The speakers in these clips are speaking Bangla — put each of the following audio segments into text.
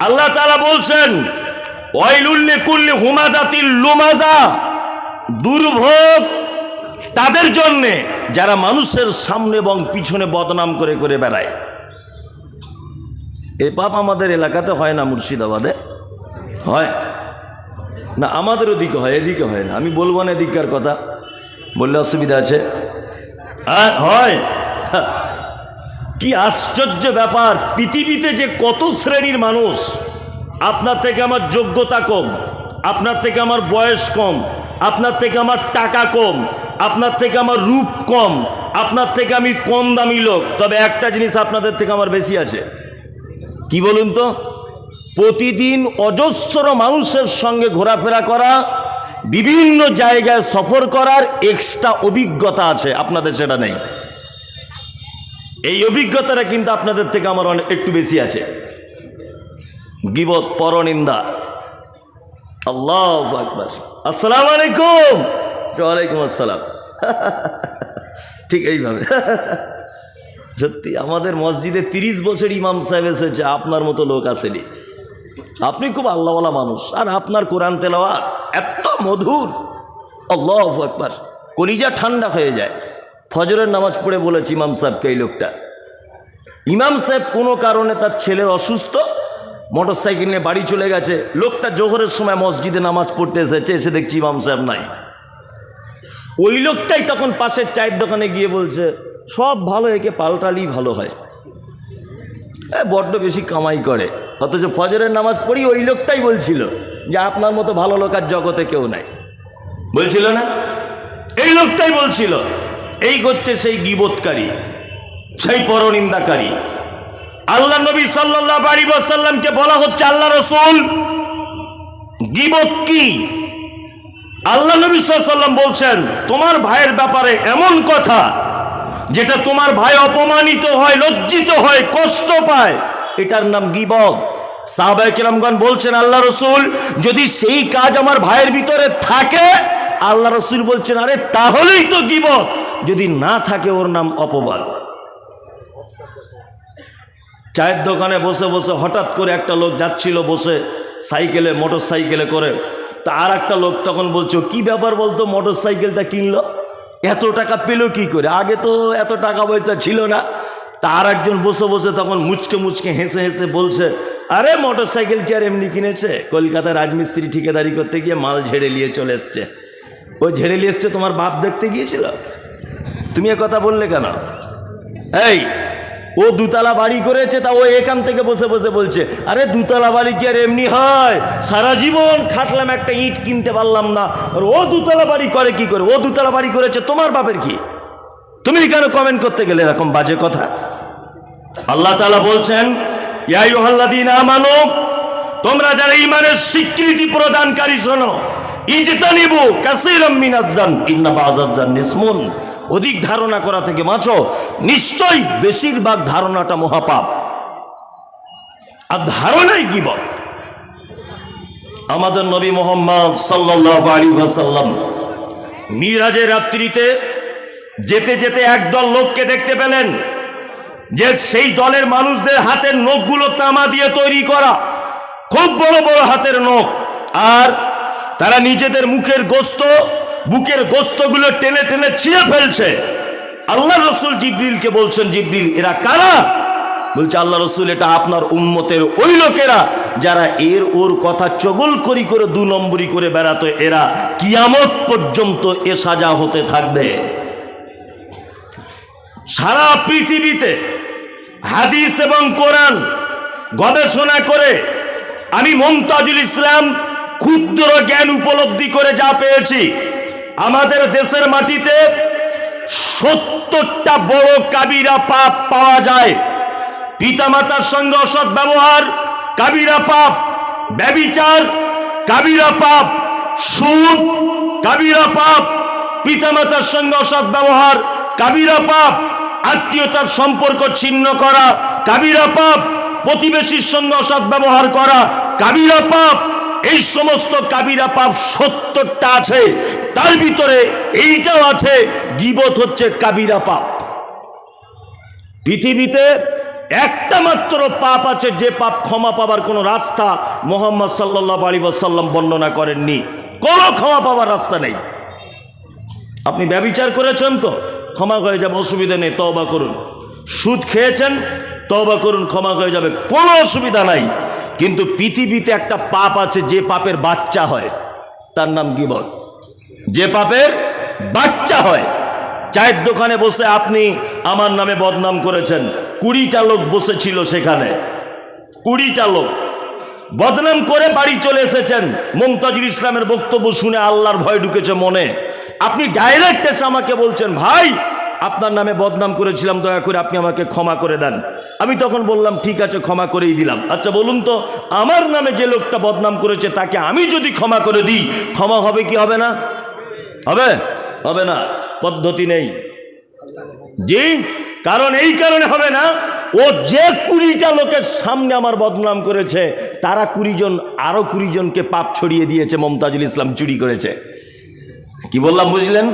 আল্লাহ তাআলা বলছেন ওয়াইলুল লিকুল্লি হুমাযাতিল লুমাযা, দুর্ভোগ তাদের জন্যে যারা মানুষের সামনে এবং পিছনে বদনাম করে করে বেড়ায়। এ পাপ আমাদের এলাকাতে হয় না, মুর্শিদাবাদে হয় না, আমাদের ওদিকে হয়, এদিকে হয় না। আমি বলবো না এদিককার কথা, বললে অসুবিধা আছে। হয়। কি আশ্চর্য ব্যাপার, পৃথিবীতে যে কত শ্রেণীর মানুষ, আপনার থেকে আমার যোগ্যতা কম, আপনার থেকে আমার বয়স কম, আপনার থেকে আমার টাকা কম, আপনার থেকে আমার রূপ কম, আপনার থেকে আমি কম দামি লোক, তবে একটা জিনিস আপনাদের থেকে আমার বেশি আছে। কি বলুন তো? প্রতিদিন অজস্র মানুষের সঙ্গে ঘোরাফেরা করা, বিভিন্ন জায়গায় সফর করার এক্সট্রা অভিজ্ঞতা আছে, আপনাদের সেটা নেই। এই অভিজ্ঞতাটা কিন্তু আপনাদের থেকে আমার অনেক একটু বেশি আছে। গীবত, পরনিন্দা। আল্লাহু আকবার। আসসালামু আলাইকুম। ওয়ালাইকুম আসসালাম। ঠিক এইভাবে। সত্যি আমাদের মসজিদে 30 বছর ইমাম সাহেব এসেছে, আপনার মতো লোক আসেনি। আপনি খুব আল্লাহওয়ালা মানুষ, আর আপনার কোরআন তেলাওয়াত এত মধুর, আল্লাহু আকবার, কলিজা ঠান্ডা হয়ে যায়। ফজরের নামাজ পড়ে বলেছি ইমাম সাহেবকে, এই লোকটা, ইমাম সাহেব কোনো কারণে তার ছেলের অসুস্থ, মোটর সাইকেল নিয়ে বাড়ি চলে গেছে। লোকটা জোহরের সময় মসজিদে নামাজ পড়তে এসেছে, এসে দেখছি ইমাম সাহেব নাই। ওই লোকটাই তখন পাশের চায়ের দোকানে গিয়ে বলছে, সব ভালো, একে পাল্টালি ভালো হয়, বড্ড বেশি কামাই করে। অথচ ফজরের নামাজ পড়ি ওই লোকটাই বলছিল যে আপনার মতো ভালো লোক আর জগতে কেউ নাই। বলছিল না? এই লোকটাই বলছিল। এই হচ্ছে সেই গীবতকারী, সেই পরনিন্দাকারী। আল্লাহ নবী সাল্লাল্লাহু আলাইহি ওয়াসাল্লামকে বলা হচ্ছে, আল্লাহ রাসূল, গীবত কি? আল্লাহ নবী সাল্লাল্লাহু আলাইহি ওয়াসাল্লাম বলছেন, তোমার ভাইয়ের ব্যাপারে এমন কথা যেটা তোমার ভাই অপমানিত হয়, লজ্জিত হয়, কষ্ট পায়, এটার নাম গীবত। সাহাবায়ে কেরামগণ বলছেন, আল্লাহ রাসূল, যদি সেই কাজ আমার ভাইয়ের ভিতরে থাকে, আল্লাহ রাসূল বলছেন, আরে তাহলেই তো গীবত, যদি না থাকে ওর নাম অপবাদ। চায়ের দোকানে বসে বসে হঠাৎ করে একটা লোক যাচ্ছিল বসে সাইকেলে, মোটর সাইকেলে করে, তা আর একটা লোক তখন বলছে, কি ব্যাপার বলতো, মোটর সাইকেলটা কিনলো, এত টাকা পেল কি করে, আগে তো এত টাকা পয়সা ছিল না। তা আর একজন বসে বসে তখন মুচকে মুচকে হেসে হেসে বলছে, আরে মোটর সাইকেল কি আর এমনি কিনেছে, কলকাতায় রাজমিস্ত্রি ঠিকাদারি করতে গিয়ে মাল ঝেড়ে নিয়ে চলে এসছে। ওই ঝেড়ে নিয়ে এসছে তোমার বাপ দেখতে গিয়েছিল, তুমি এ কথা বললে কেন? এই, ও দুতলা বাড়ি করেছে, তা ও এখান থেকে বসে বসে বলছে, আরে দুতলা বাড়ি কি আর এমনি হয়, সারা জীবন খাটলাম, একটা ইট কিনতে পারলাম না, আর ও দুতলা বাড়ি করে কি করে? ও দুতলা বাড়ি করেছে, তোমার বাপের কি? তুমি কেন কমেন্ট করতে গেলে এরকম বাজে কথা? আল্লাহ তাআলা বলছেন, ইয়া আইয়ুহাল্লাযীনা আমানু, তোমরা যারা ঈমানের স্বীকৃতি প্রদানকারী শোনো, ইজতানিবু কাসীরাম মিনাজ জান ইন্না বাযাজ জান্নি ইসমুন, অধিক ধারণা করা থেকে বাঁচো, নিশ্চয়ই বেশিরভাগ ধারণাটা মহাপাপ, আর ধারণাই গীবত। আমাদের নবী মুহাম্মদ সাল্লাল্লাহু আলাইহি ওয়াসাল্লাম মিরাজের রাত্রিতে যেতে যেতে একদল লোককে দেখতে পেলেন, যে সেই দলের মানুষদের হাতের নখগুলো তামা দিয়ে তৈরি করা, খুব বড় বড় হাতের নখ, আর তারা নিজেদের মুখের গোস্ত, বুকের গোস্তগুলো টেনে টেনে ছিঁড়ে ফেলছে। আল্লাহ রাসূল জিবরিলকে বলছেন, জিবরিল, এরা কারা? বলছে, আল্লাহ রাসূল, এটা আপনার উম্মতের ওই লোকেরা যারা এর ওর কথা চগল করি করে 2 নম্বরি করে বেড়াতো, এরা কিয়ামত পর্যন্ত এ সাজা হতে থাকবে। সারা পৃথিবীতে হাদিস এবং কোরআন গবেষণা করে আমি মুমতাজুল ইসলাম ক্ষুদ্র জ্ঞান উপলব্ধি করে যা পেয়েছি, আমাদের দেশের মাটিতে 70টা বড় কাবিরা পাপ পাওয়া যায়। পিতামাতার সঙ্গে অসৎ ব্যবহার কাবিরা পাপ, ব্যভিচার কাবিরা পাপ, সুদ কাবিরা পাপ, পিতামাতার সঙ্গে অসৎ ব্যবহার কাবিরা পাপ, আত্মীয়তার সম্পর্ক ছিন্ন করা কাবিরা পাপ, প্রতিবেশীর সঙ্গে অসৎ ব্যবহার করা কাবিরা পাপ। এই সমস্ত কাবিরা পাপ 70টা আছে, তার ভিতরে এইটাও আছে, গীবত হচ্ছে কাবিরা পাপ। পৃথিবীতে একটা মাত্র পাপ আছে, যে পাপ ক্ষমা পাবার কোনো রাস্তা মুহাম্মদ সাল্লাল্লাহু আলাইহি ওয়াসাল্লাম বর্ণনা করেননি। কোনো ক্ষমা পাবার রাস্তা নেই। আপনি ব্যভিচার করেছেন তো ক্ষমা হয়ে যাবে, অসুবিধা নেই, তওবা করুন। সুদ খেয়েছেন, তওবা করুন, ক্ষমা হয়ে যাবে, কোনো অসুবিধা নাই। কিন্তু পৃথিবীতে একটা পাপ আছে, যে পাপের বাচ্চা হয়, তার নাম গীবত। যে পাপের বাচ্চা হয়, চায়ের দোকানে বসে আপনি আমার নামে বদনাম করেছেন, 20টা লোক বসেছিল সেখানে, 20টা লোক বদনাম করে বাড়ি চলে এসেছেন। মুমতাজুল ইসলামের বক্তব্য শুনে আল্লাহর ভয় ঢুকেছে মনে। আপনি ডাইরেক্ট এসে আমাকে বলছেন, ভাই আপনার নামে বদনাম করেছিলাম, দয়া করে আপনি আমাকে ক্ষমা করে দেন। আমি তখন বললাম, ঠিক আছে, ক্ষমা করেই দিলাম। আচ্ছা বলুন তো, আমার নামে যে লোকটা বদনাম করেছে তাকে আমি যদি ক্ষমা করে দিই, ক্ষমা হবে কি হবে না? হবে? হবে না, পদ্ধতি নেই। জি, কারণ এই কারণে হবে না, ও যে 20টা লোকের সামনে আমার বদনাম করেছে, তারা 20 জন আরো 20 জনকে পাপ ছড়িয়ে দিয়েছে। মুমতাজুল ইসলাম চুরি করেছে। কি বললাম বুঝলেন?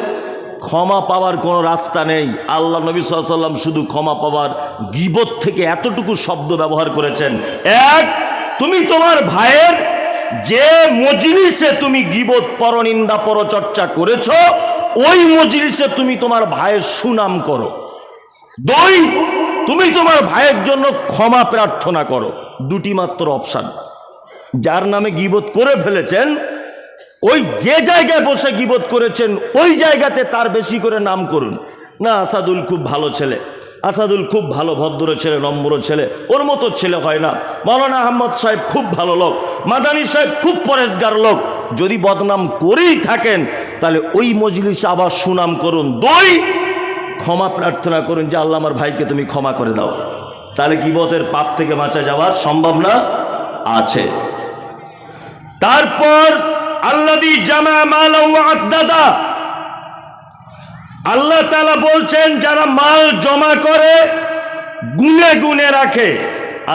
ক্ষমা পাওয়ার কোনো রাস্তা নেই। আল্লাহ নবী সাল্লাল্লাহু আলাইহি ওয়াসাল্লাম শুধু ক্ষমা পাওয়ার গীবত থেকে এতটুকু শব্দ ব্যবহার করেছেন। এক, তুমি তোমার ভাইয়ের যে মজলিসে তুমি গীবত, পরনিন্দা, পরচর্চা করেছো, ওই মজলিসে তুমি তোমার ভাইয়ের সুনাম করো। 2, তুমি তোমার ভাইয়ের জন্য ক্ষমা প্রার্থনা করো। 2টি মাত্র অপশন। যার নামে গীবত করে ফেলেছেন, ওই যে জায়গায় বসে গীবত করেছেন, ওই জায়গাতে তার বেশি করে নাম করুন। না, আসাদুল খুব ভালো ছেলে, আসাদুল খুব ভালো ভদ্র ছেলে, নম্র ছেলে, ওর মতো ছেলে হয় না। মাওলানা আহমদ সাহেব খুব ভালো লোক, মাদানী সাহেব খুব পরেশগার লোক। যদি বদনাম করেই থাকেন, তাহলে ওই মজলিসে আবার সুনাম করুন। 2, ক্ষমা প্রার্থনা করুন যে আল্লাহ আমার ভাইকে তুমি ক্ষমা করে দাও। তাহলে গীবতের পাপ থেকে বাঁচা যাওয়ার সম্ভাবনা আছে। তারপর আল্লাযী জামা মালা ওয়া আদ্দাদা, আল্লাহ তাআলা বলছেন যারা মাল জমা করে, গুনে গুনে রাখে,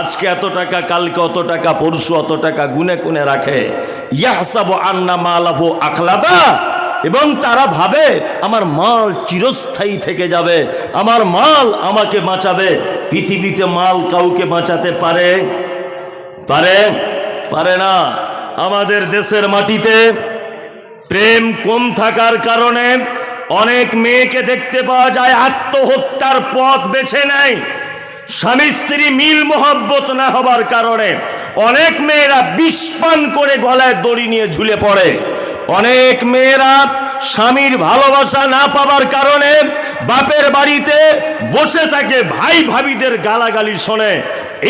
আজকে এত টাকা, কালকে অত টাকা, পরশু অত টাকা, গুনে গুনে রাখে। ইয়াহসাবু আন্না মালাহু আখলাদা, এবং তারা ভাবে আমার মাল চিরস্থায়ী থেকে যাবে, আমার মাল আমাকে বাঁচাবে। পৃথিবীতে মাল কাউকে বাঁচাতে পারে? পারে? পারে না। আমাদের দেশের মাটিতে প্রেম কম থাকার কারণে অনেক মেয়েকে দেখতে পাওয়া যায় আত্মহত্যার পথ বেছে নেয়। স্বামী স্ত্রী মিল মোহব্বত না হবার কারণে অনেক মেয়েরা বিষ পান করে গলায় দড়ি নিয়ে ঝুলে পড়ে। অনেক মেয়েরা স্বামীর ভালোবাসা না পাবার কারণে বাপের বাড়িতে বসে থাকে, ভাই ভাবিদের গালাগালি শোনে।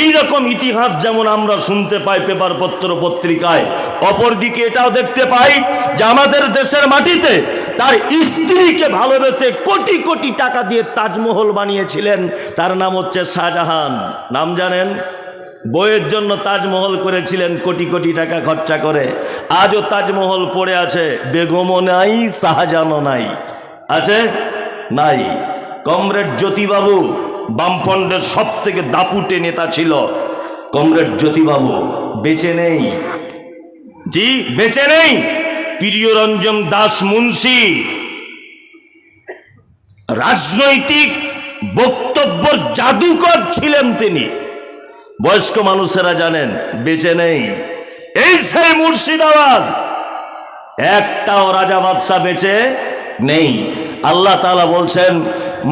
এই রকম ইতিহাস যেমন আমরা শুনতে পাই পেপার পত্র পত্রিকায়, অপরদিকে এটাও দেখতে পাই যে আমাদের দেশের মাটিতে তার স্ত্রীকে ভালোবেসে কোটি কোটি টাকা দিয়ে তাজমহল বানিয়েছিলেন। তার নাম হচ্ছে শাহজাহান। নাম জানেন? বইয়ের জন্য তাজমহল করেছিলেন কোটি কোটি টাকা খরচা করে। আজও তাজমহল পড়ে আছে, বেগমও নাই, শাহজাহানও নাই। আছে? নাই। কমরেড জ্যোতিবাবু বামফ্রন্টের সব থেকে দাপুটে নেতা ছিল। কমরেড জ্যোতিবাবু বেঁচে নেই। জি, বেঁচে নেই। প্রিয়রঞ্জন দাস মুন্সি রাজনৈতিক বক্তব্যের জাদুকর ছিলেন তিনি। বয়স্ক মানুষেরা জানেন, বেঁচে নেই। এই সেই মুর্শিদাবাদ, একটাও রাজা বাদশা বেঁচে নেই। আল্লাহ তাআলা বলছেন,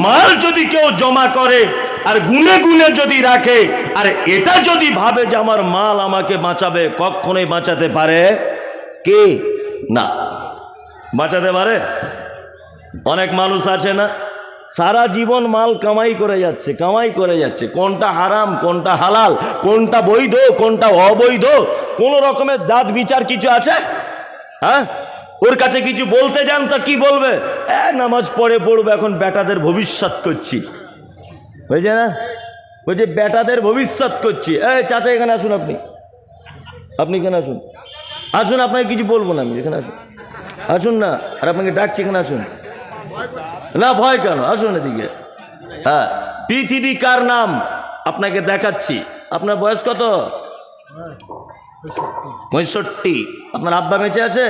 মাল যদি কেউ জমা করে আর গুনে গুনে যদি রাখে, আর এটা যদি ভাবে যে আমার মাল আমাকে বাঁচাবে, কখনোই বাঁচাতে পারে কে? না, বাঁচাতে পারে? অনেক মানুষ আছে না, সারা জীবন মাল কামাই করে যাচ্ছে, কামাই করে যাচ্ছে। কোনটা হারাম, কোনটা হালাল, কোনটা বৈধ, কোনটা অবৈধ, কোন রকমের জাত বিচার কিছু আছে? হ্যাঁ, ওর কাছে কিছু বলতে যান তা কি বলবে? নামাজ পড়বো, এখন বেটাদের ভবিষ্যৎ করছি। বুঝছে না? বলছে বেটাদের ভবিষ্যৎ করছি। চাচা এখানে আসুন, আপনি এখানে আসুন, আসুন, আপনাকে কিছু বলবো না, আমি এখানে আসুন, আসুন না, আর আপনাকে ডাকছি, এখানে আসুন। না, ভয় কেন? আসুন এদিকে। হ্যাঁ, পৃথিবী কার নাম আপনাকে দেখাচ্ছি। আপনার বয়স কত? 65। আপনার আব্বা বেঁচে আছে?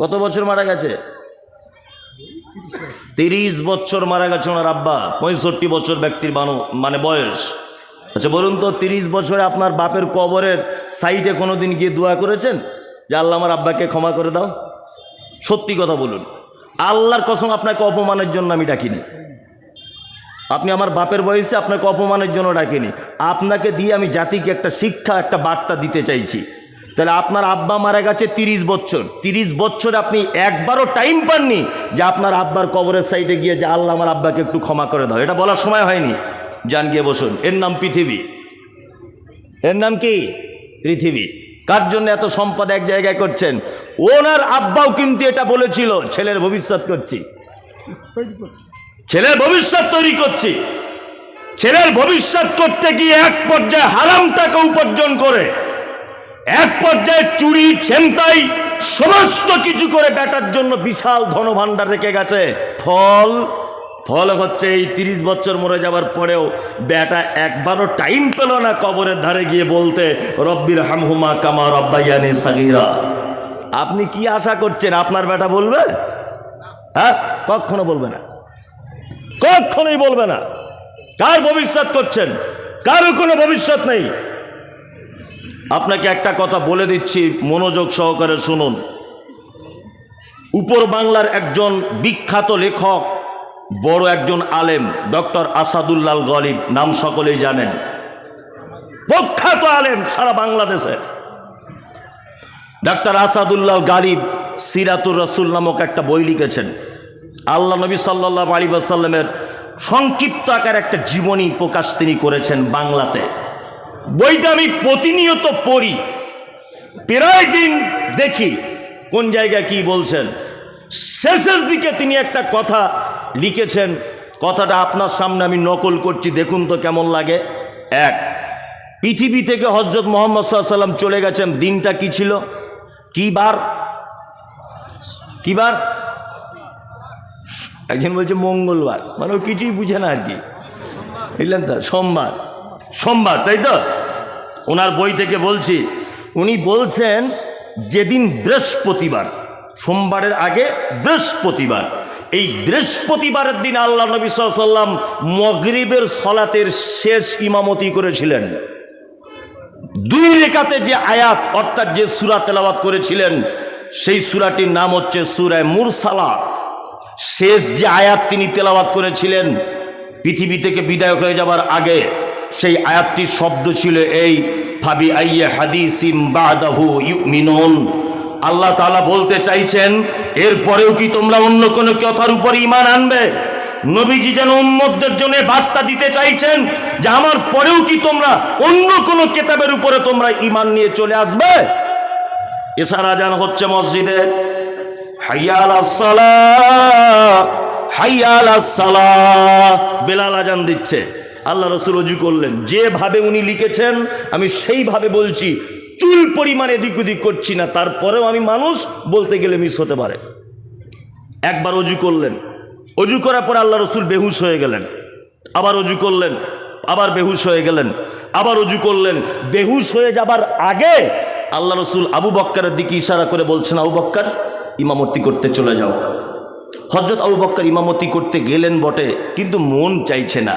কত বছর মারা গেছে? 30 বছর মারা গেছে ওনার আব্বা। 65 বছর ব্যক্তির মানে বয়স। আচ্ছা বলুন তো, 30 বছরে আপনার বাপের কবরের সাইডে কোনোদিন গিয়ে দোয়া করেছেন যে আল্লাহ আমার আব্বাকে ক্ষমা করে দাও? সত্যি কথা বলুন, আল্লাহর কসম আপনাকে অপমানের জন্য আমি ডাকিনি। আপনি আমার বাপের বয়সে আপনাকে অপমানের জন্য ডাকিনি, আপনাকে দিয়ে আমি জাতিকে একটা শিক্ষা, একটা বার্তা দিতে চাইছি। তাহলে আপনার আব্বা মারা গেছে 30 বছর, 30 বছরে আপনি একবারও টাইম পাননি যে আপনার আব্বার কবরের সাইডে গিয়ে যে আল্লাহ আমার আব্বাকে একটু ক্ষমা করে দাও, এটা বলার সময় হয়নি। যান গিয়ে বসুন, এর নাম পৃথিবী। এর নাম কি? পৃথিবী। কার জন্য এত সম্পদ এক জায়গায় করছেন? ওনার আব্বাও কিন্তু এটা বলেছিল, ছেলের ভবিষ্যৎ করছি, ছেলের ভবিষ্যৎ তৈরি করছি। ছেলের ভবিষ্যৎ করতে গিয়ে এক পর্যায়ে হারাম টাকা উপার্জন করে, এক পর্যায়ে চুরি ছিনতাই সমস্ত কিছু করে বেটার জন্য বিশাল ধনভাণ্ডার রেখে গেছে। ফল হচ্ছে এই 30 বছর মরে যাবার পরেও বেটা একবারও টাইম পেল না কবরের ধারে গিয়ে বলতে রব্বির হামহুমা কামা রব্বায়ানি সাগীরা। আপনি কি আশা করছেন আপনার বেটা বলবে? হ্যাঁ, কখনো বলবে না, কখনোই বলবে না। কার ভবিষ্যৎ করছেন? কারো কোনো ভবিষ্যৎ নেই। আপনাকে একটা কথা বলে দিচ্ছি, মনোযোগ সহকারে শুনুন। উপর বাংলার একজন বিখ্যাত লেখক, বড় একজন আলেম, ডক্টর আসাদুল্লাহ গলিব, নাম সকলেই জানেন, প্রখ্যাত আলেম সারা বাংলাদেশে। ডক্টর আসাদুল্লাহ গালিব সিরাতুর রসুল নামক একটা বই লিখেছেন। আল্লাহ নবী সাল্লাল্লাহু আলাইহি ওয়াসাল্লামের সংক্ষিপ্ত আকার একটা জীবনী প্রকাশ তিনি করেছেন বাংলাতে। বইটা আমি প্রতিনিয়ত পড়ি, প্রায় দিন দেখি কোন জায়গায় কি বলছেন। শেষের দিকে তিনি একটা কথা লিখেছেন, কথাটা আপনার সামনে আমি নকল করছি, দেখুন তো কেমন লাগে। এক, পৃথিবী থেকে হযরত মুহাম্মদ সাল্লাল্লাহু আলাইহি ওয়াসাল্লাম চলে গেছেন, দিনটা কি ছিল? কি বার? কি বার? একজন বলছে মঙ্গলবার, মানে ও কিছুই বুঝে না আর কি, বুঝলেন তো? সোমবার, সোমবার, তাই তো? ওনার বই থেকে বলছি, উনি বলছেন যেদিন বৃহস্পতিবার, সোমবারের আগে বৃহস্পতিবার, এই বৃহস্পতিবারের দিন আল্লাহ নবী সাল্লাল্লাহু আলাইহি ওয়াসাল্লাম মাগরিবের সালাতের শেষ ইমামতি করেছিলেন। 2 রাকাতে যে আয়াত অর্থাৎ যে সূরা তেলাওয়াত করেছিলেন, সেই সূরাটির নাম হচ্ছে সূরা মুরসালাত। শেষ যে আয়াত তিনি তেলাওয়াত করেছিলেন পৃথিবী থেকে বিদায় হয়ে যাবার আগে, সেই আয়াতটির শব্দ ছিল এই, ফাবি আইয়্যি হাদিসিম বাদাহু ইউমিনুন। আল্লাহ তাআলা বলতে চাইছেন, এরপরেও কি তোমরা অন্য কোনো কথার উপর ঈমান আনবে? নবীজি যেন উম্মতদের জন্য বার্তা দিতে চাইছেন যে আমার পরেও কি তোমরা অন্য কোনো কিতাবের উপরে তোমরা ঈমান নিয়ে চলে আসবে? এশার আজান হচ্ছে মসজিদে, হাইয়া আলাস সালাহ, হাইয়া আলাস সালাহ, বেলাল আজান দিচ্ছে। আল্লাহ রাসূল ওযু করলেন, যেভাবে উনি লিখেছেন আমি সেইভাবে বলছি, চুল পরিমাণ এদিক ওদিক করছি না, তারপরেও আমি মানুষ, বলতে গেলে মিস হতে পারে। একবার ওযু করলেন, ওযু করার পর আল্লাহ রাসূল বেহুশ হয়ে গেলেন, আবার ওযু করলেন, আবার বেহুশ হয়ে গেলেন, আবার ওযু করলেন। বেহুশ হয়ে যাবার আগে আল্লাহ রাসূল আবু বকরের দিকে ইশারা করে বলছেন, আবু বকর ইমামতি করতে চলে যাও। হযরত আবু বকর ইমামতি করতে গেলেন বটে, কিন্তু মন চাইছে না।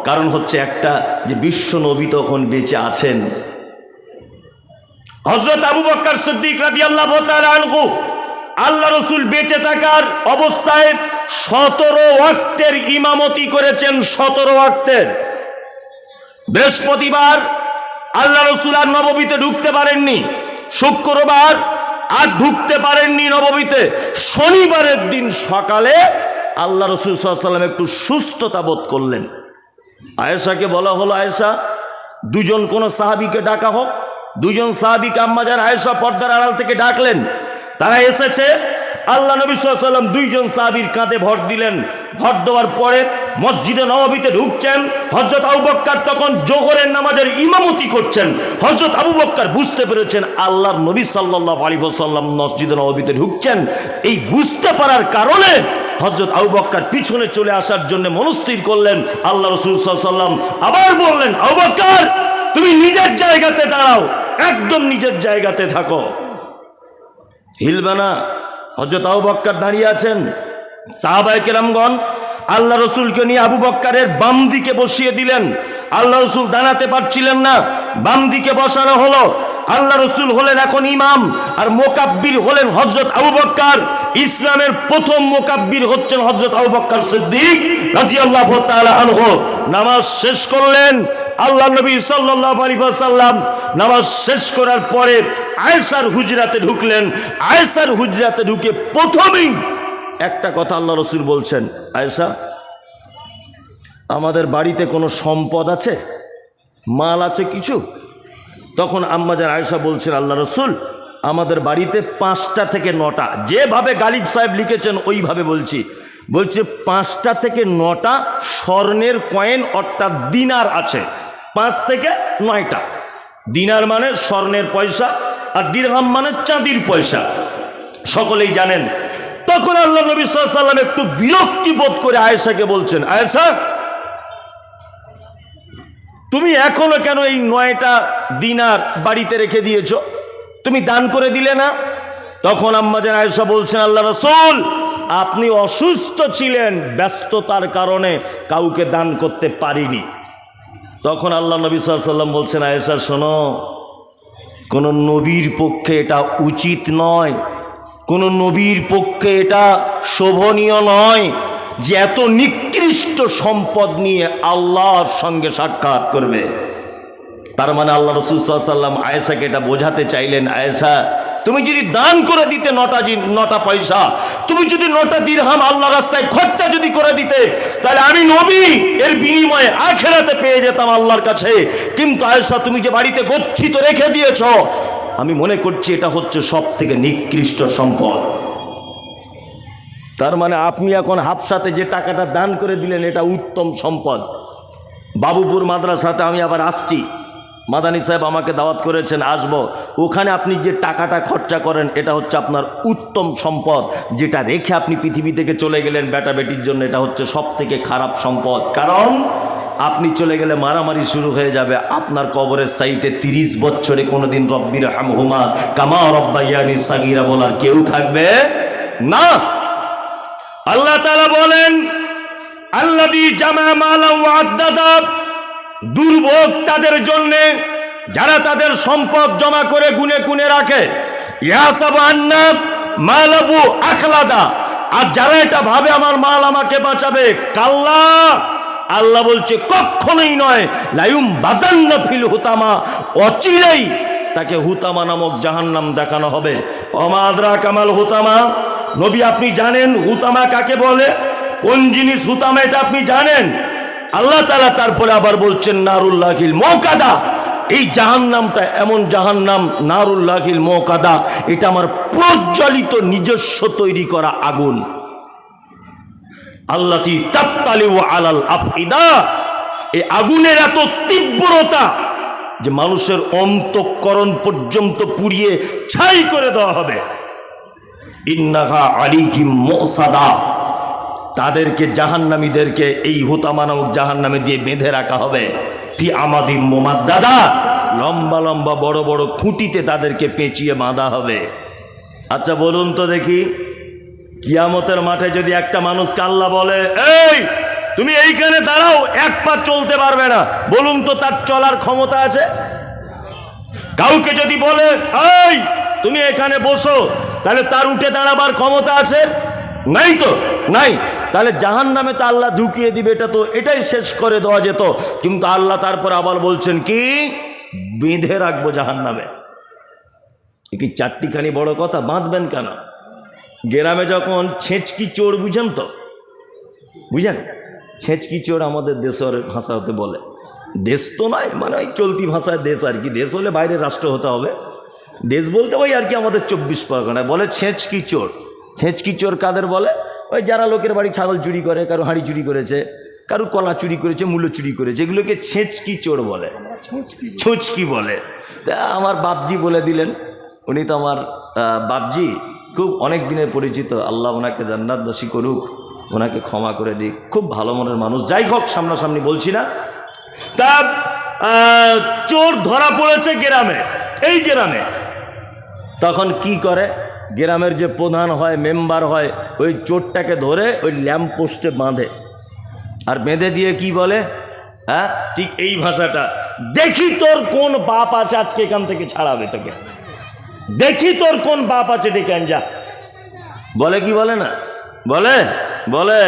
কারণ হচ্ছে একটা, যে বিশ্ব নবী তখন বেঁচে আছেন। হযরত আবু বকর সিদ্দিক রাদিয়াল্লাহু তাআলা আনহু আল্লাহ রাসূল বেঁচে থাকার অবস্থায় 17 ওয়াক্তের ইমামতি করেছেন, 17 ওয়াক্তের। বৃহস্পতিবার আল্লাহ রাসূল আর নববীতে ঢুকতে পারেননি, শুক্রবার আর ঢুকতে পারেননি নববীতে। শনিবারের দিন সকালে আল্লাহ রাসূল সাল্লাল্লাহু আলাইহি ওয়াসাল্লাম একটু সুস্থতা বোধ করলেন। আয়েশাকে বলা হলো, আয়েশা, দুজন কোন সাহাবীকে ডাকা হোক। 2 জন সাহাবীকে আম্মাজান আয়েশা পর্দার আড়াল থেকে ডাকলেন। তারা এসেছে। আল্লাহ নবী সাল্লাল্লাহু আলাইহি ওয়াসাল্লাম 2 জন সাহাবীর কাঁধে ভর দিলেন। ভর দেওয়ার পরে মসজিদে নববীতে ঢুকছেন। হযরত আবু বকর তখন জোহরের নামাজের ইমামতি করছেন। হযরত আবু বকর বুঝতে পেরেছেন আল্লাহর নবী সাল্লাল্লাহু আলাইহি ওয়াসাল্লাম মসজিদে নববীতে ঢুকছেন। এই বুঝতে পারার কারণে হযরত আবু বকর পিছনে চলে আসার জন্য মনস্থির করলেন। আল্লাহ রাসূল সাল্লাল্লাহু আলাইহি ওয়াসাল্লাম আবার বললেন, আবু বকর তুমি নিজের জায়গাতে দাঁড়াও, একদম নিজের জায়গাতে থাকো, হিলবে না। হযরত আবু বকর দাঁড়িয়ে আছেন। সাহাবায়ে কেরামগণ আল্লাহ রসুলকে নিয়ে আবু বক্কারের বাম দিকে বসিয়ে দিলেন। আল্লাহ রসুল দাঁড়াতে পারছিলেন না, বাম দিকে বসানো হলো। আল্লাহ রসুল হলেন এখন ইমাম, আর মোকাব্বির হলেন হযরত আবু বক্কর। ইসলামের প্রথম মোকাব্বির হচ্ছেন হযরত আবু বক্কর সিদ্দিক রাদিয়াল্লাহু তাআলা আনহু। নামাজ শেষ করলেন আল্লাহ নবী সাল্লাল্লাহু আলাইহি ওয়াসাল্লাম। নামাজ শেষ করার পরে আয়েশার হুজরাতে ঢুকলেন। আয়েশার হুজরাতে ঢুকে প্রথমেই একটা কথা আল্লাহ রসুল বলছেন, আয়েশা, আমাদের বাড়িতে কোনো সম্পদ আছে, মাল আছে কিছু? তখন আম্মাজান আয়েশা বলছেন, আল্লাহ রসুল, আমাদের বাড়িতে 5টা থেকে 9টা, যেভাবে গালিব সাহেব লিখেছেন ওইভাবে বলছি, বলছে 5টা থেকে 9টা স্বর্ণের কয়েন অর্থাৎ দিনার আছে। 5 থেকে 9টা দিনার মানে স্বর্ণের পয়সা, আর দিরহাম মানে চাঁদির পয়সা, সকলেই জানেন। তখন আল্লাহ নবী সাল্লাল্লাহু আলাইহি ওয়াসাল্লাম একটু বিরক্তি বোধ করে আয়েশাকে বলছেন, আয়েশা, তুমি এখনো কেন এই 9টা দিনার বাড়িতে রেখে দিয়েছো? তুমি দান করে দিলে না? তখন আম্মাজান আয়েশা বলছেন, আল্লাহ রাসূল, আপনি অসুস্থ ছিলেন, ব্যস্ততার কারণে কাউকে দান করতে পারিনি। তখন আল্লাহ নবী সাল্লাল্লাহু আলাইহি ওয়াসাল্লাম বলছেন, আয়েশা শোনো, কোন নবীর পক্ষে এটা উচিত নয়, কোন নবীর পক্ষে এটা শোভনীয় নয় যে এত নিকৃষ্ট সম্পদ নিয়ে আল্লাহর সঙ্গে সাক্ষাৎ করবে। তার মানে আল্লাহ রাসূল সাল্লাল্লাহু আলাইহি ওয়াসাল্লাম আয়েশাকে এটা বোঝাতে চাইলেন, আয়েশা, তুমি যদি দান করে দিতে 9টা পয়সা, তুমি যদি 9টা দিরহাম আল্লাহ রাস্তায় খরচা যদি করে দিতে, তাহলে আমি নবী এর বিনিময়ে আখিরাতে পেয়ে যেতাম আল্লাহর কাছে। কিন্তু আয়েশা, তুমি যে বাড়িতে গচ্ছিত রেখে দিয়েছ, আমি মনে করছি এটা হচ্ছে সব থেকে নিকৃষ্ট সম্পদ। তার মানে আপনি এখন হাফসাতে যে টাকাটা দান করে দিলেন এটা উত্তম সম্পদ। বাবুপুর মাদ্রাসাতে আমি আবার আসছি, মাদানী সাহেব আমাকে দাওয়াত করেছেন, আসবো। ওখানে আপনি যে টাকাটা খরচা করেন এটা হচ্ছে আপনার উত্তম সম্পদ, যেটা রেখে আপনি পৃথিবী থেকে চলে গেলেন বেটা বেটির জন্য, এটা হচ্ছে সব থেকে খারাপ সম্পদ। কারণ আপনি চলে গেলে মারামারি শুরু হয়ে যাবে। আপনার কবরের সাইটে 30 বছরে কোনোদিন রব্বির হামহুমা কামা রব্বায়ানি সাগীরা বলার কেউ থাকবে না। আল্লাহ তাআলা বলেন, আল্লাযী জামা মালা ওয়া আদ্দাদা, দুর্ভোগ তাদের জন্য যারা তাদের সম্পদ জমা করে গুনে গুনে রাখে। ইয়াসাবু আন্না মালাহু আখলাদা, আর যারা এটা ভাবে আমার মাল আমাকে বাঁচাবে, কাল্লা, আল্লাহ বলছে কখনোই নয়, লায়ুম বাজান্না ফিল হুতামা, অচিরেই তাকে হুতামা নামক জাহান্নাম দেখানো হবে। ওমা আদরাকা মাল হুতামা, নবী আপনি জানেন হুতামা কাকে বলে? কোন জিনিস হুতামা এটা আপনি জানেন? আল্লাহ তাআলা তারপরে আবার বলছেন নারুল্লাহিল মুকাদা, এই জাহান্নামটা এমন জাহান্নাম, নারুল্লাহিল মুকাদা, এটা আমার প্রজ্বলিত নিজস্ব তৈরি করা আগুন। আল্লাতী তাত্তালিউ আলাল আফইদা, এই আগুনের এত তীব্রতা যে মানুষের অন্তঃকরণ পর্যন্ত পুড়িয়ে ছাই করে দেওয়া হবে। ইন্নাহা আলাইহিম মুসাদা, তাদেরকে জাহান্নামীদেরকে এই হুতামা নামক জাহান্নামে দিয়ে বেঁধে রাখা হবে। ফি আমাদিম মুমাদ্দাদা, লম্বা লম্বা বড় বড় খুঁটিতে তাদেরকে পেঁচিয়ে বাঁধা হবে। আচ্ছা বলুন তো দেখি, কিয়ামতের মাঠে যদি একটা মানুষকে আল্লাহ বলে, এই তুমি এইখানে দাঁড়াও, এক পা চলতে পারবে না, বলুন তো তার চলার ক্ষমতা আছে? কাউকে যদি বলে, এই তুমি এখানে বসো, তাহলে তার উঠে দাঁড়াবার ক্ষমতা আছে? নাই তো, নাই। তাহলে জাহান্নামে তো আল্লাহ ঢুকিয়ে দিবে, এটা তো এটাই শেষ করে দেওয়া যেত। কিন্তু আল্লাহ তারপর আবার বলছেন কি, বেঁধে রাখবো জাহান্নামে। কি চারটিখানি বড় কথা, বাঁধবেন কেন? গ্রামে যখন ছেঁচকি চোর, বুঝেন তো, বুঝেন? ছেঁচকি চোর আমাদের দেশের ভাষা হতে বলে, দেশ তো নয়, মানে ওই চলতি ভাষায় দেশ আর কি। দেশ হলে বাইরের রাষ্ট্র হতে হবে, দেশ বলতে ওই আর কি আমাদের 24 পরগনায় বলে ছেঁচকি চোর। ছেঁচকি চোর কাদের বলে? ওই যারা লোকের বাড়ি ছাগল চুরি করে, কারো হাঁড়ি চুরি করেছে, কারো কলা চুরি করেছে, মূল্য চুরি করেছে, এগুলোকে ছেঁচকি চোর বলে, ছুঁচকি বলে। তা আমার বাপজি বলে দিলেন, উনি তো আমার বাপজি, খুব অনেক দিনের পরিচিত, আল্লাহ ওনাকে জান্নাতবাসী করুক, ওনাকে ক্ষমা করে দিক, খুব ভালো মনের মানুষ। যাই হোক, সামনাসামনি বলছি না। তা চোর ধরা পড়েছে গ্রামে, এই গ্রামে। তখন কি করে, গ্রামের যে প্রধান হয়, মেম্বার হয়, ওই চোরটাকে ধরে ওই ল্যাম্প পোস্টে বাঁধে, আর বেঁধে দিয়ে কি বলে, হ্যাঁ ঠিক এই ভাষাটা, দেখি তোর কোন বাপ আছে আজকে এখান থেকে ছাড়াবে তোকে, দেখি তোর কোন বাপ আছে ডেকে আন যা। বলে কি বলে না, বলে বলে।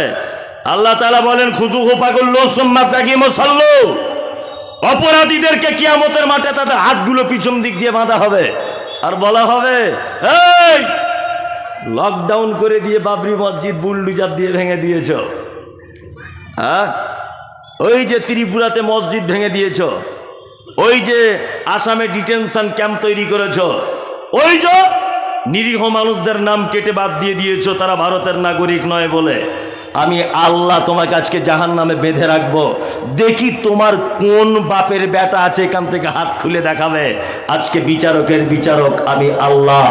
আল্লাহ তাআলা বলেন খুযুহু ফাগুল্লু সুম্মা তাকিমু সাল্লু, অপরাধীদেরকে কিয়ামতের মাঠে তাদের হাতগুলো পিছন দিক দিয়ে বাঁধা হবে আর বলা হবে, এই লকডাউন করে দিয়ে বাবরি মসজিদ বুলডুজার দিয়ে ভেঙে দিয়েছ, হ্যাঁ ওই যে ত্রিপুরাতে মসজিদ ভেঙে দিয়েছ, ওই যে আসামে ডিটেনশন ক্যাম্প তৈরি করেছ, ওই যে নিরীহ মানুষদের নাম কেটে বাদ দিয়ে দিয়েছ তারা ভারতের নাগরিক নয় বলে, আমি আল্লাহ তোমাকে আজকে জাহান্নামে বেঁধে রাখবো, দেখি তোমার কোন বাপের বেটা আছে এখান থেকে হাত খুলে দেখাবে। আজকে বিচারকের বিচারক আমি আল্লাহ,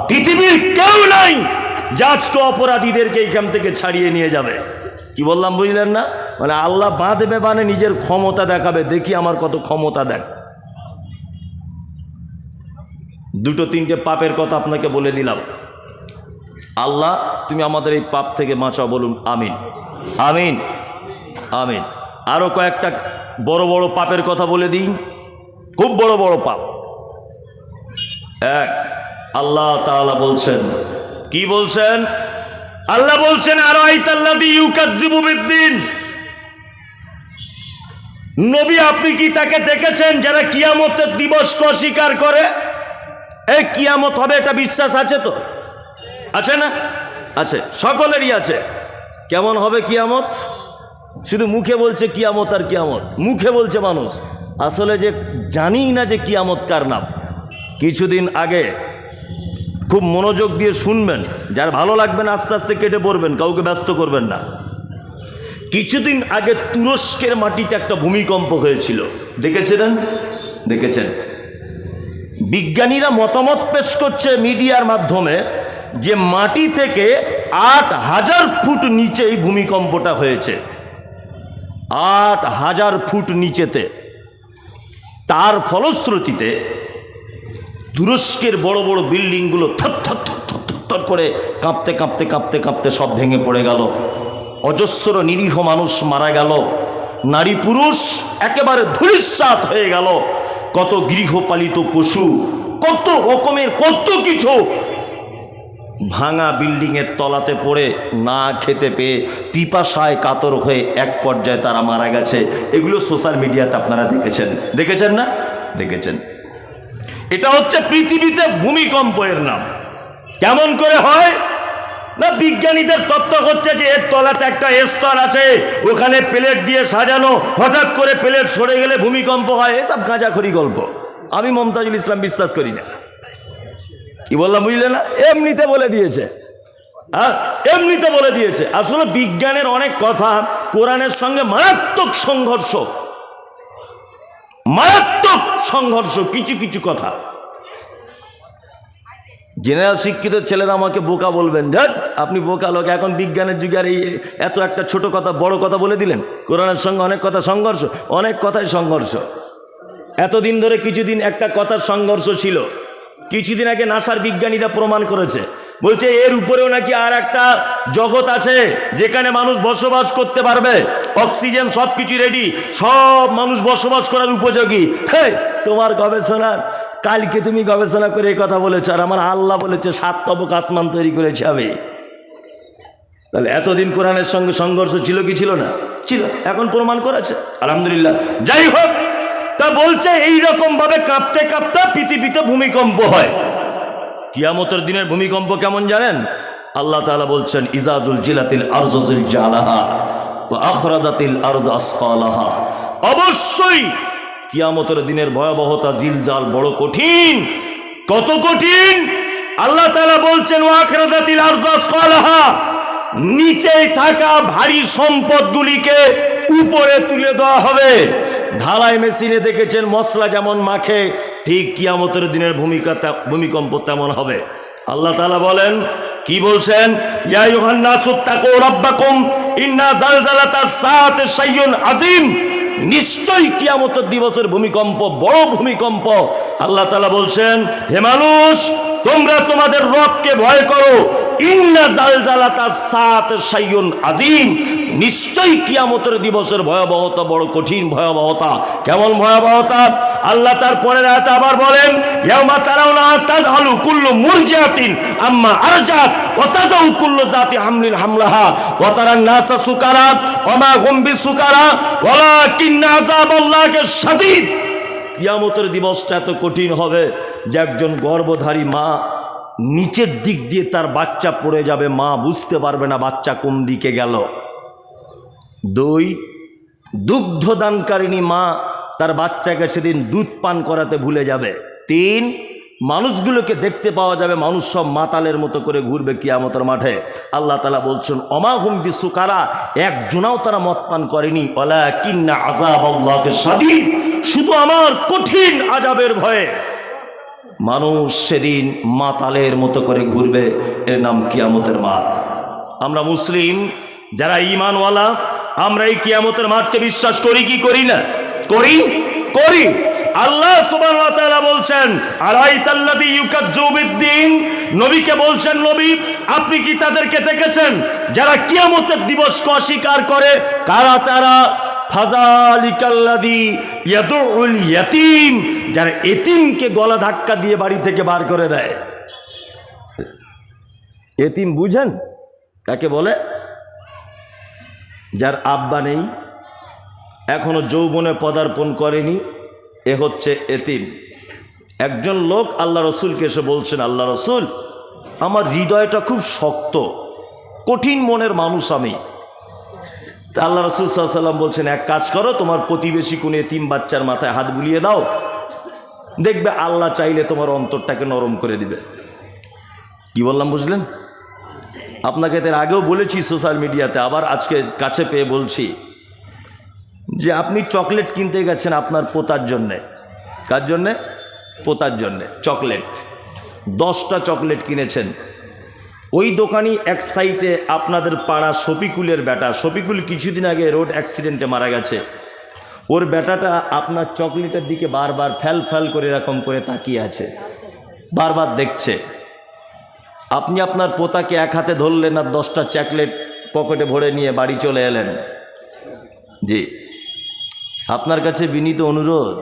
পৃথিবীর কেউ নাই যে আজকে অপরাধীদেরকে এখান থেকে ছাড়িয়ে নিয়ে যাবে। কি বললাম বুঝলেন না? মানে আল্লাহ বাঁধবে মানে নিজের ক্ষমতা দেখাবে, দেখি আমার কত ক্ষমতা দেখ। দুটো তিনটে পাপের কথা আপনাকে বলে দিলাম। আল্লাহ তুমি আমাদের এই পাপ থেকে বাঁচাও, বলুন আমিন আমিন আমিন। আরো কয়েকটা বড় বড় পাপের কথা বলে দিই, খুব বড় বড় পাপ। এক, আল্লাহ তাআলা বলছেন, কি বলছেন? আল্লাহ বলছেন আর আইতাল্লাযী ইউকাজ্জিবু বিদ্দিন, নবী আপনি কি তাকে দেখেছেন যারা কিয়ামতের দিবসকে অস্বীকার করে? এই কিয়ামত হবে এটা বিশ্বাস আছে তো? আছে না? আছে, সকলেরই আছে। কেমন হবে কিয়ামত? শুধু মুখে বলছে কিয়ামত আর কিয়ামত, মুখে বলছে মানুষ, আসলে যে জানি না যে কিয়ামত কার নাম। কিছুদিন আগে খুব মনোযোগ দিয়ে শুনবেন, যার ভালো লাগবে না আস্তে আস্তে কেটে পড়বেন, কাউকে ব্যস্ত করবেন না। কিছুদিন আগে তুরস্কের মাটিতে একটা ভূমিকম্প হয়েছিল, দেখেছিলেন? দেখেছেন? বিজ্ঞানীরা মতামত পেশ করছে মিডিয়ার মাধ্যমে যে মাটি থেকে ৮,০০০ ফুট নিচে এই ভূমিকম্পটা হয়েছে, ৮,০০০ ফুট নিচেতে। তার ফলশ্রুতিতে তুরস্কের বড় বড় বিল্ডিংগুলো থর থর থর থর থর করে কাঁপতে কাঁপতে কাঁপতে কাঁপতে সব ভেঙে পড়ে গেল, অজস্র নিরীহ মানুষ মারা গেল, নারী পুরুষ একেবারে ধূলিসাৎ হয়ে গেল, কত গৃহপালিত পশু, কত রকমের কত কিছু ভাঙা বিল্ডিংয়ের তলাতে পড়ে না খেতে পেয়ে পিপাসায় কাতর হয়ে এক পর্যায়ে তারা মারা গেছে। এগুলো সোশ্যাল মিডিয়াতে আপনারা দেখেছেন, দেখেছেন না? দেখেছেন। এটা হচ্ছে পৃথিবীতে ভূমিকম্পের নাম। কেমন করে হয় না, বিজ্ঞানীদের তত্ত্ব হচ্ছে যে এর তলাতে একটা স্তর আছে, ওখানে প্লেট দিয়ে সাজানো, হঠাৎ করে প্লেট সরে গেলে ভূমিকম্প হয়। এসব গাঁজাখড়ি গল্প, আমি মমতাজুল ইসলাম বিশ্বাস করি না। কি বললাম বুঝলে না? এমনিতে বলে দিয়েছে, হ্যাঁ এমনিতে বলে দিয়েছে। আসলে বিজ্ঞানের অনেক কথা কোরআনের সঙ্গে মারাত্মক সংঘর্ষ, মারাত্মক সংঘর্ষ কিছু কিছু কথা। জেনারেল শিক্ষিত ছেলেরা আমাকে বোকা বলবেন, দেখ আপনি বোকা লোক, এখন বিজ্ঞানের যুগে আর এই এত একটা ছোট কথা বড় কথা বলে দিলেন। কোরআনের সঙ্গে অনেক কথা সংঘর্ষ, অনেক কথাই সংঘর্ষ। এতদিন ধরে কিছুদিন একটা কথার সংঘর্ষ ছিল, কিছুদিন আগে নাসার বিজ্ঞানীরা প্রমাণ করেছে, বলছে এর উপরেও নাকি আর একটা জগৎ আছে যেখানে মানুষ বসবাস করতে পারবে, অক্সিজেন সব কিছু রেডি, সব মানুষ বসবাস করার উপযোগী। হ্যাঁ তোমার গবেষণার, কালকে তুমি গবেষণা করে এই কথা বলেছ, আর আমার আল্লাহ বলেছে 7 তবক আসমান তৈরি করেছে আমি। তাহলে এতদিন কোরআনের সঙ্গে সংঘর্ষ ছিল কি ছিল না? ছিল, এখন প্রমাণ করেছে, আলহামদুলিল্লাহ। যাই হোক, তা বলছে এইরকম ভাবে কাঁপতে কাঁপতে পৃথিবীতে ভূমিকম্প হয়। কিয়ামতের দিনের ভূমিকম্প কেমন জানেন? আল্লাহ তাআলা বলছেন ইজাজুল জিলাতিল আরজু জিলজালাহা ওয়া আখরাজাতিল আরদু আসকালাহা। অবশ্যই কিয়ামতের দিনের ভয়াবহতা, জিলজাল বড় কঠিন। কত কঠিন? আল্লাহ তাআলা বলছেন ওয়া আখরাজাতিল আরদু আসকালাহা, নিচে থাকা ভারী সম্পদগুলিকে উপরে তুলে দেওয়া হবে। ঢালাই মেশিনে দেখেছেন মশলা যেমন মাখে, ঠিক কিয়ামতের দিনের ভূমিকম্প তেমন হবে। আল্লাহ তাআলা বলেন, কি বলছেন? ইয়া আইয়ুহান নাসু তাকু রাব্বাকুম ইন্না জালজালাতাস সাআতি শাইউন আযীম। নিশ্চয়ই কিয়ামতের দিবসের ভূমিকম্প বড় ভূমিকম্প। আল্লাহ তাআলা বলছেন, হে মানুষ তোমরা তোমাদের রবকে ভয় করো, ইন্না জালজালাতাস সাআতি শাইউন আযীম। নিশ্চয়ই কিয়ামতের দিবসের ভয়াবহতা বড় কঠিন ভয়াবহতা। কেমন ভয়াবহতা? আল্লাহ তার পরের আয়াতে আবার বলেন, ইয়াউমা তারাউনা তাযহালু কুল্লু মুরজিআতিন আম্মা আরজাত ওয়া তাযাউ কুল্লু যাতি হামলিন হামলাহা ওয়া তারান নাসা সুকারা ওয়া মা হুম বিসুকারা ওয়ালাকিন্না আযাবাল্লাহি শাদীদ। কিয়ামতের দিবসটা এত কঠিন হবে যে একজন গর্ভধারী মা নিচের দিক দিয়ে তার বাচ্চা পড়ে যাবে, মা বুঝতে পারবে না বাচ্চা কোন দিকে গেল। 2, দুগ্ধদানকারিণী মা তার বাচ্চাকে সেদিন দুধ পান করাতে ভুলে যাবে। 3, মানুষগুলোকে দেখতে পাওয়া যাবে মানুষ সব মাতালের মতো করে ঘুরবে কিয়ামতের মাঠে। আল্লাহ তাআলা বলছেন ওমা হুম বিসুকারা, একজনাও তারা মদ পান করেনি। ওয়ালাকিন্না আযাবাল্লাহি শাদীদ, শুধু আমার কঠিন আযাবের ভয়ে মানুষ সেদিন মাতালের মতো করে ঘুরবে। এর নাম কিয়ামতের মাঠ। আমরা মুসলিম যারা ঈমানওয়ালা, আমরা এই কিয়ামতের মাঠকে বিশ্বাস করি কি করি না? করি। আল্লাহ সুবহানাহু ওয়া তাআলা বলছেন আরাইতাল্লাযী ইউকাজ্জিবু বিদ্দীন, নবীকে বলছেন, নবী আপনি কি তাদেরকে দেখেছেন যারা কিয়ামতের দিবসকে অস্বীকার করে? কারা তারা? ফাযালিকাল্লাযী ইয়াদউল ইয়াতীম, যারা এতিমকে গলা ধাক্কা দিয়ে বাড়ি থেকে বার করে দেয়। এতিম বুঝেন কাকে বলে? যার আব্বা নেই, এখনো যৌবনে পদার্পণ করেনি, এ হচ্ছে এতিম। একজন লোক আল্লাহ রসুলকে এসে বলছেন, আল্লাহ রসুল আমার হৃদয়টা খুব শক্ত, কঠিন মনের মানুষ আমি। তা আল্লাহ রসুল সাল্লাল্লাহু আলাইহি ওয়াসাল্লাম বলছেন, এক কাজ করো, তোমার প্রতিবেশী কোন এতিম বাচ্চার মাথায় হাত বুলিয়ে দাও, দেখবে আল্লাহ চাইলে তোমার অন্তরটাকে নরম করে দিবে। কি বললাম বুঝলেন? আপনাকে এর আগেও বলেছি সোশ্যাল মিডিয়াতে, আবার আজকে কাছে পেয়ে বলছি যে আপনি চকলেট কিনতে গেছেন আপনার পোতার জন্যে। কার জন্যে? পোতার জন্যে। চকলেট 10টা চকলেট কিনেছেন। ওই দোকানি এক সাইডে আপনাদের পাড়া শফিকুলের বেটা, শফিকুল কিছুদিন আগে রোড অ্যাক্সিডেন্টে মারা গেছে, ওর বেটাটা আপনার চকলেটের দিকে বারবার ফ্যাল করে এরকম করে তাকিয়ে আছে, বারবার দেখছে। আপনি আপনার পোতাকে এক হাতে ধরলেন আর 10টা চকলেট পকেটে ভরে নিয়ে বাড়ি চলে এলেন। জি, আপনার কাছে বিনীত অনুরোধ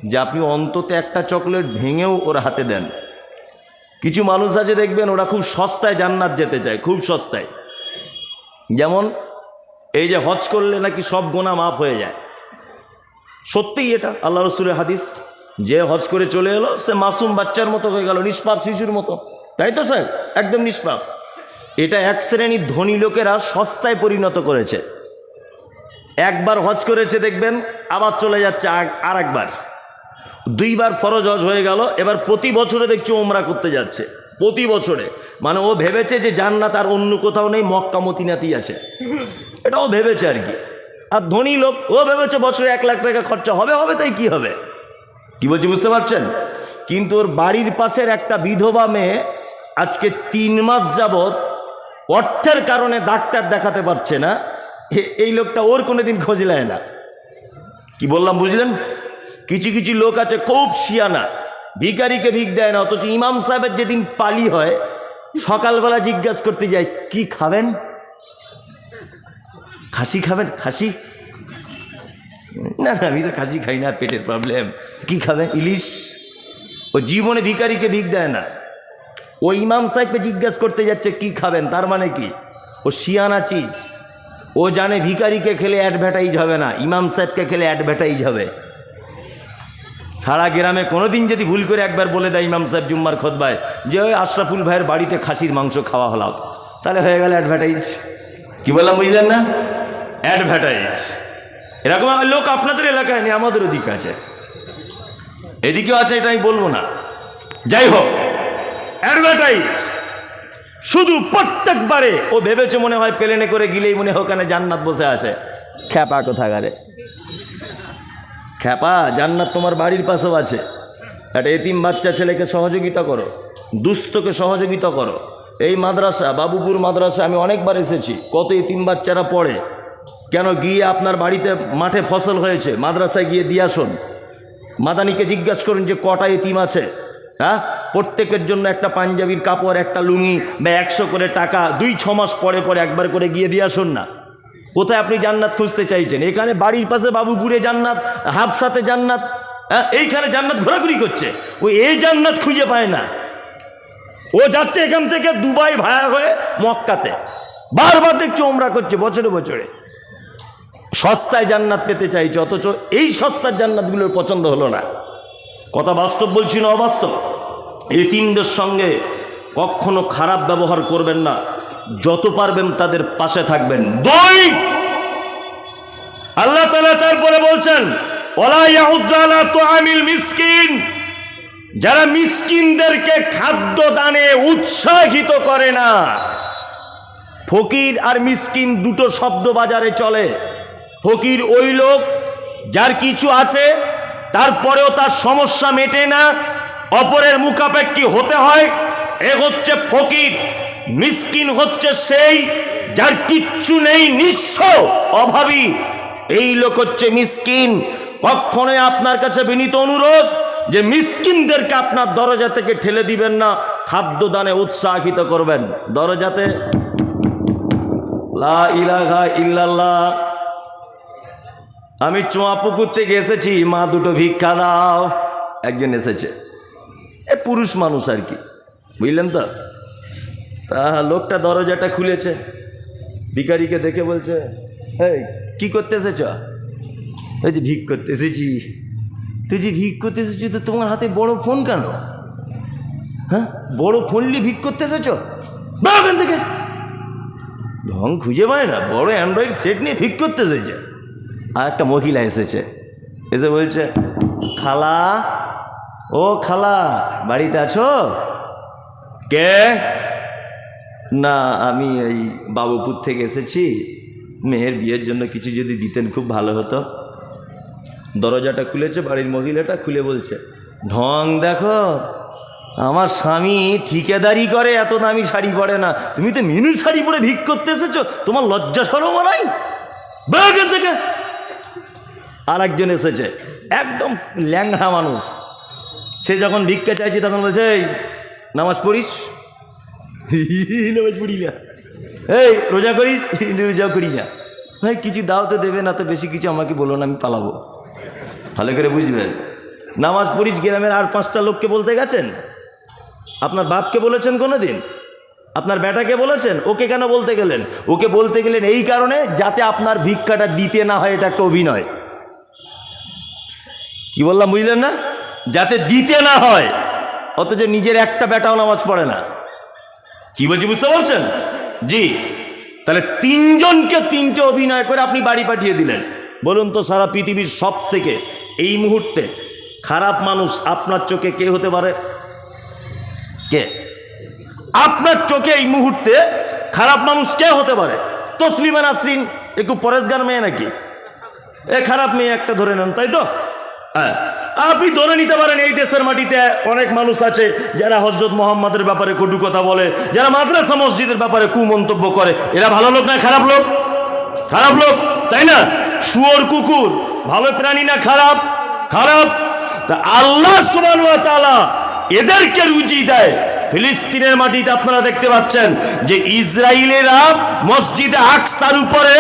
যে আপনি অন্তত একটা চকলেট ভেঙেও ওর হাতে দেন। কিছু মানুষ আছে দেখবেন ওরা খুব সস্তায় জান্নাত যেতে চায়, খুব সস্তায়। যেমন এই যে হজ করলে নাকি সব গুনাহ মাফ হয়ে যায়। সত্যিই এটা আল্লাহ রসুলের হাদিস। যে হজ করে চলে এলো সে মাসুম বাচ্চার মতো হয়ে গেল, নিষ্পাপ শিশুর মতো, তাই তো স্যার? একদম নিষ্পাপ। এটা এক শ্রেণীর ধনী লোকেরা সস্তায় পরিণত করেছে। একবার হজ করেছে দেখবেন আবার চলে যাচ্ছে আর একবার, 2 বার ফরজ হজ হয়ে গেল, এবার প্রতি বছরে দেখছি ওমরা করতে যাচ্ছে, প্রতি বছরে। মানে ও ভেবেছে যে জান্নাত আর অন্য কোথাও নেই, মক্কা মদিনাতেই আছে, এটা ও ভেবেছে আর কি। আর ধনী লোক ও ভেবেছে বছরে 1 লাখ টাকা খরচা হবে, তাই কি হবে? কি বলছি বুঝতে পারছেন? কিন্তু ওর বাড়ির পাশের একটা বিধবা মেয়ে আজকে 3 মাস যাবৎ অর্থের কারণে ডাক্তার দেখাতে পারছে না। এই লোকটা ওর কোনোদিন খোঁজ নেয় না। কি বললাম বুঝলেন? কিছু কিছু লোক আছে খুব শিয়ানা, ভিখারিকে ভিক দেয় না, অথচ ইমাম সাহেবের যেদিন পালি হয় সকালবেলা জিজ্ঞাসা করতে যায় কি খাবেন? খাসি খাবেন? খাসি না, আমি তো খাসি খাই না, পেটের প্রবলেম। কি খাবেন? ইলিশ। ও জীবনে ভিখারিকে ভিক দেয় না, ও ইমাম সাহেবকে জিজ্ঞাসা করতে যাচ্ছে কি খাবেন। তার মানে কি? ও শিয়ানা চিজ। ও জানে ভিখারিকে খেলে অ্যাডভার্টাইজ হবে না, ইমাম সাহেবকে খেলে অ্যাডভার্টাইজ হবে। সারা গ্রামে কোনোদিন যদি ভুল করে একবার বলে দেয় ইমাম সাহেব জুম্মার খুতবায় যে ওই আশরাফুল ভাইয়ের বাড়িতে খাসির মাংস খাওয়া হলো, তাহলে হয়ে গেল অ্যাডভার্টাইজ। কি বললাম বুঝলেন না? অ্যাডভার্টাইজ। এরকম লোক আপনাদের এলাকায় নেই, আমাদের ওদিকে আছে, এদিকেও আছে, এটা আমি বলবো না। যাই হোক, অ্যাডভার্টাইজ শুধু প্রত্যেকবারে। ও ভেবেছে মনে হয় প্লেনে করে গিলেই মনে হয় ওখানে জান্নাত বসে আছে। খ্যাপা কোথাকারে খ্যাপা, জান্নাত তোমার বাড়ির পাশেও আছে। একটা এতিম বাচ্চা ছেলেকে সহযোগিতা করো, দুস্থকে সহযোগিতা করো। এই মাদ্রাসা বাবুপুর মাদ্রাসা আমি অনেকবার এসেছি, কত এতিম বাচ্চারা পড়ে। কেন গিয়ে আপনার বাড়িতে মাঠে ফসল হয়েছে, মাদ্রাসায় গিয়ে দিয়ে আসুন। মাদানিকে জিজ্ঞাসা করুন যে কটা এতিম আছে, হ্যাঁ? প্রত্যেকের জন্য একটা পাঞ্জাবির কাপড়, একটা লুঙ্গি বা 100 করে টাকা 2-6 মাস পরে একবার করে গিয়ে দিয়ে আসুন না। কোথায় আপনি জান্নাত খুঁজতে চাইছেন? এখানে বাড়ির পাশে বাবুপুরে জান্নাত, হাফসাতে জান্নাত, হ্যাঁ এইখানে জান্নাত ঘোরাঘুরি করছে, ও এই জান্নাত খুঁজে পায় না। ও যাচ্ছে এখান থেকে দুবাই ভাড়া হয়ে মক্কাতে, বারবার দেখছে ওমরা করছে বছরে বছরে, সস্তায় জান্নাত পেতে চাইছে, অথচ এই সস্তার জান্নাতগুলোর পছন্দ হলো না। কথা বাস্তব বলছি না অবাস্তব? এতিমদের সঙ্গে কখনো খারাপ ব্যবহার করবেন না, যত পারবেন তাদের পাশে থাকবেন। দুই, আল্লাহ তাআলা তারপরে বলছেন ওয়ালা ইয়াহুজ্জু আলা তুআমিল মিসকিন, যারা মিসকিনদেরকে খাদ্য দানে উৎসাহিত করে না। ফকির আর মিসকিন দুটো শব্দ বাজারে চলে। ফকির ওই লোক যার কিছু আছে তারপরেও তার সমস্যা মেটে না, অপরের মুখাপেক্ষী হতে হয়, এ হচ্ছে ফকির। মিসকিন হচ্ছে সেই যার কিচ্ছু নেই, নিঃস্ব, অভাবী, এই লোক হচ্ছে মিসকিন। কখনোই আপনার কাছে বিনীত অনুরোধ যে মিসকিনদেরকে আপনার দরজা থেকে ঠেলে দিবেন না, খাদ্য দানে উৎসাহিত করবেন। দরজাতে লা ইলাহা ইল্লাল্লাহ। আমি চোয়াপুকুর থেকে এসেছি, মা দুটো ভিক্ষা দাও। একজন এসেছে, এ পুরুষ মানুষ আর কি, বুঝলেন তো। তা লোকটা দরজাটা খুলেছে, ভিখারিকে দেখে বলছে এই কি করতে এসেছ? ওই যে ভিক করতে এসেছি। তুই যে ভিক করতে এসেছি তো তোমার হাতে বড় ফোন কেন? হ্যাঁ, বড় ফোন নিয়ে ভিক করতে এসেছ? ওখান থেকে ঢং খুঁজে পায় না, বড় অ্যান্ড্রয়েড সেট নিয়ে ভিক করতে এসেছে। আর একটা মহিলা এসেছে, এসে বলছে খালা, ও খালা বাড়িতে আছো? কে? না আমি এই বাবুপুর থেকে এসেছি, মেয়ের বিয়ের জন্য কিছু যদি দিতেন খুব ভালো হতো। দরজাটা খুলেছে, বাড়ির মহিলাটা খুলে বলছে ঢং দেখো, আমার স্বামী ঠিকাদারি করে, এত দামি শাড়ি পরে না, তুমি তো মিনু শাড়ি পরে ভিক করতে এসেছো, তোমার লজ্জা শরম নাই? এখান থেকে আর একজন এসেছে, একদম ল্যাংড়া মানুষ। সে যখন ভিক্ষা চাইছে তখন বলছে এই নামাজ পড়িস? নামাজ পড়ি না। এই রোজা করিস? রোজা করি না। ভাই কিছু দাওতে দেবে না তো, বেশি কিছু আমাকে বলো না, আমি পালাবো। ভালো করে বুঝবেন, নামাজ পড়িস গ্রামের আর 5টা লোককে বলতে গেছেন? আপনার বাপকে বলেছেন কোনো দিন? আপনার বেটাকে বলেছেন? ওকে কেন বলতে গেলেন? ওকে বলতে গেলেন এই কারণে যাতে আপনার ভিক্ষাটা দিতে না হয়, এটা একটা অভিনয়। কি বললাম বুঝলেন না? যাতে দিতে না হয়, অথচ নিজের একটা বেটাও নামাজ পড়ে না। কি বলছি বুঝতে পারছেন? জি। তাহলে 3 জনকে 3টে অভিনয় করে আপনি বাড়ি পাঠিয়ে দিলেন। বলুন তো সারা পৃথিবীর সব থেকে এই মুহূর্তে খারাপ মানুষ আপনার চোখে কে হতে পারে? কে আপনার চোখে এই মুহূর্তে খারাপ মানুষ কে হতে পারে? তসলিমা নাসরিন একটু পরেশগার মেয়ে নাকি? এ খারাপ মেয়ে একটা ধরে নেন, তাই তো? হ্যাঁ, আপনি ধরে নিতে পারেন এই দেশের মাটিতে অনেক মানুষ আছে যারা হযরত মুহাম্মাদের ব্যাপারে কটু কথা বলে, যারা মাদ্রাসা মসজিদের ব্যাপারে কুমন্তব্য করে। এরা ভালো লোক না খারাপ লোক? খারাপ লোক, তাই না? শুয়োর কুকুর ভালো প্রাণী না খারাপ? খারাপ। তা আল্লাহ সুবহানাহু ওয়া তাআলা এদেরকে রুজি দেয়। ফিলিস্তিনের মাটিতে আপনারা দেখতে পাচ্ছেন যে ইসরায়েলেরা মসজিদে আকসার উপরে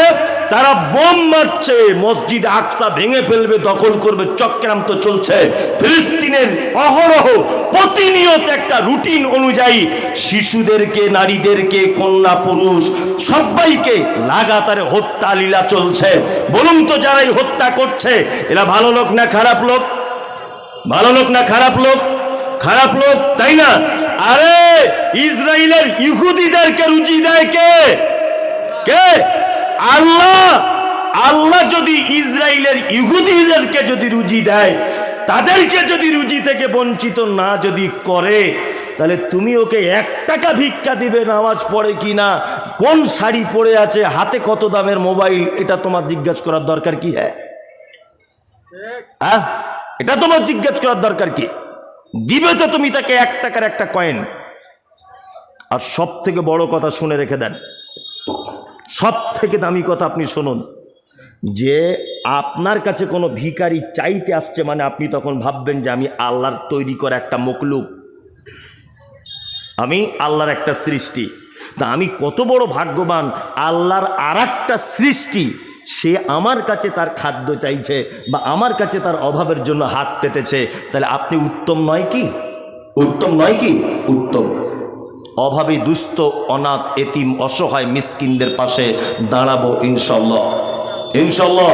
তারা বোম মারছে, মসজিদ আকসা ভেঙে ফেলবে, দখল করবে, চক্রান্ত চলছে। ফিলিস্তিনের অহরহ প্রতিনিয়ত একটা রুটিন অনুযায়ী শিশুদেরকে, নারীদেরকে, কন্যা পুরুষ সবাইকে লাগাতার হত্যা লীলা চলছে। বলুন তো যারাই হত্যা করছে এরা ভালো লোক না খারাপ লোক? ভালো লোক না খারাপ লোক? খারাপ লোক, তাই না? আরে ইসরায়েলের ইহুদিদেরকে রুজি দেয় কে? কে? আল্লাহ। আল্লাহ যদি ইসরায়েলের ইহুদিদেরকে যদি রুজি দেয়, তাদেরকে যদি রুজি থেকে বঞ্চিত না যদি করে, তাহলে তুমি ওকে 1 টাকা ভিক্ষা দিবে, নামাজ পড়ে কি না, কোন শাড়ি পরে আছে, হাতে কত দামের মোবাইল, এটা তোমার জিজ্ঞাসা করার দরকার কি? হ্যাঁ, এটা তোমার জিজ্ঞাসা করার দরকার কি? দিবে তো তুমি তাকে 1 টাকার একটা কয়েন। আর সব থেকে বড় কথা শুনে রেখে দেন, সব থেকে দামি কথা আপনি শুনুন, যে আপনার কাছে কোনো ভিখারি চাইতে আসছে মানে আপনি তখন ভাববেন যে আমি আল্লাহর তৈরি করা একটা মখলুক, আমি আল্লাহর একটা সৃষ্টি। তা আমি কত বড় ভাগ্যবান, আল্লাহর আরেকটা সৃষ্টি সে আমার কাছে তার খাদ্য চাইছে বা আমার কাছে তার অভাবের জন্য হাত পেতেছে, তাহলে আপনি উত্তম নয় কি? উত্তম নয় কি? উত্তম। অভাবী, দুস্থ, অনাথ, এতিম, অসহায়, মিসকিনদের পাশে দাঁড়াবো ইনশাল্লাহ, ইনশাল্লাহ।